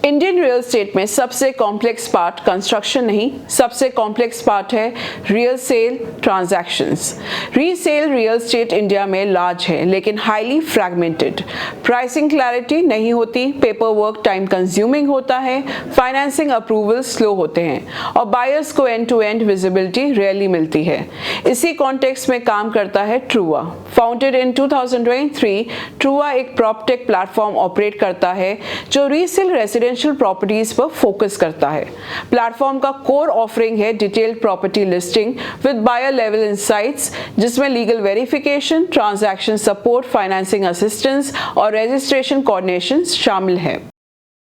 Indian real estate में सबसे complex part construction नहीं, सबसे कॉम्प्लेक्स पार्ट है real sale transactions. Resale real estate India में लार्ज है लेकिन हाईली फ्रैगमेंटेड। प्राइसिंग क्लैरिटी नहीं होती, पेपर वर्क टाइम कंज्यूमिंग होता है, फाइनेंसिंग अप्रूवल स्लो होते हैं और बायर्स को end to end visibility rarely मिलती है। इसी कॉन्टेक्स्ट में काम करता है ट्रूआ। फाउंडेड इन 2023, ट्रूआ एक प्रॉपटेक प्लेटफॉर्म ऑपरेट करता है जो रीसेल रेसिडेंशियल प्रॉपर्टीज पर फोकस करता है। प्लेटफॉर्म का कोर ऑफरिंग है detailed property listing with buyer level insights, जिसमें legal verification, transaction support, financing assistance और रजिस्ट्रेशन कोऑर्डिनेशन शामिल है।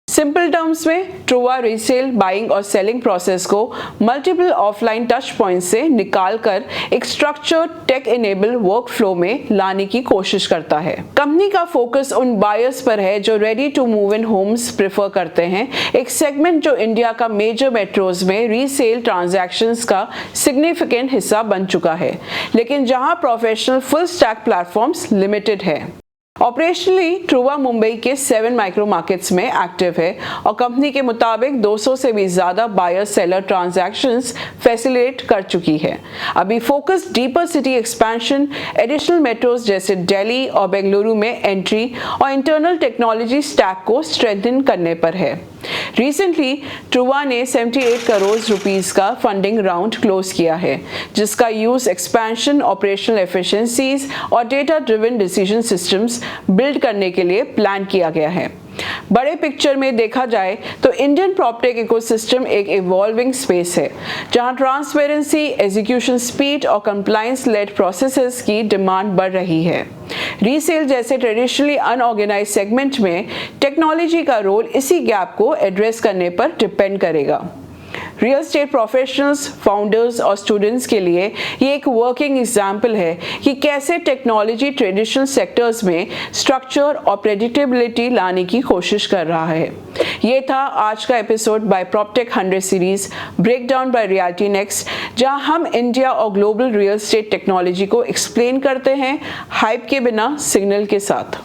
सिंपल टर्म्स में ट्रूआ रीसेल बाइंग और सेलिंग प्रोसेस को मल्टीपल ऑफलाइन टच पॉइंट्स से निकालकर एक structured tech enable work flow में लाने की कोशिश करता है। कंपनी का फोकस उन बायर्स पर है जो ready to move in homes prefer करते हैं, एक सेगमेंट जो इंडिया का मेजर मेट्रोज में रीसेल ट्रांजैक्शंस का सिग्निफिकेंट हिस्सा बन चुका है, लेकिन जहां professional full stack platforms limited है। ऑपरेशनली ट्रूआ मुंबई के 7 माइक्रो मार्केट्स में एक्टिव है और कंपनी के मुताबिक 200 से भी ज्यादा बायर सेलर ट्रांजैक्शंस फैसिलिटेट कर चुकी है। अभी focus deeper city expansion, additional metros जैसे दिल्ली और बेंगलुरु में एंट्री और इंटरनल टेक्नोलॉजी स्टैक को स्ट्रेंथन करने पर है। रिसेंटली ट्रूआ ने 78 करोड़ रुपीस का फंडिंग राउंड क्लोज किया है, जिसका यूज एक्सपेंशन, ऑपरेशनल एफिशिएंसीज और data driven decision systems build करने के लिए प्लान किया गया है। बड़े पिक्चर में देखा जाए तो इंडियन प्रॉपटेक इकोसिस्टम एक इवॉल्विंग स्पेस है, जहां ट्रांसपेरेंसी, एग्जीक्यूशन स्पीड और कंप्लायंस लेड प्रोसेसेस की डिमांड बढ़ रही है। रीसेल जैसे ट्रेडिशनली अनऑर्गेनाइज्ड सेगमेंट में टेक्नोलॉजी का रोल इसी गैप को एड्रेस करने पर डिपेंड करेगा। रियल एस्टेट प्रोफेशनल्स, फाउंडर्स और स्टूडेंट्स के लिए ये एक वर्किंग एग्जाम्पल है कि कैसे टेक्नोलॉजी ट्रेडिशनल सेक्टर्स में स्ट्रक्चर और प्रेडिक्टेबिलिटी लाने की कोशिश कर रहा है। ये था आज का episode by proptech 100 series breakdown by reality next, जहां हम इंडिया और ग्लोबल रियल एस्टेट टेक्नोलॉजी को एक्सप्लेन करते हैं हाइप के बिना, सिग्नल के साथ।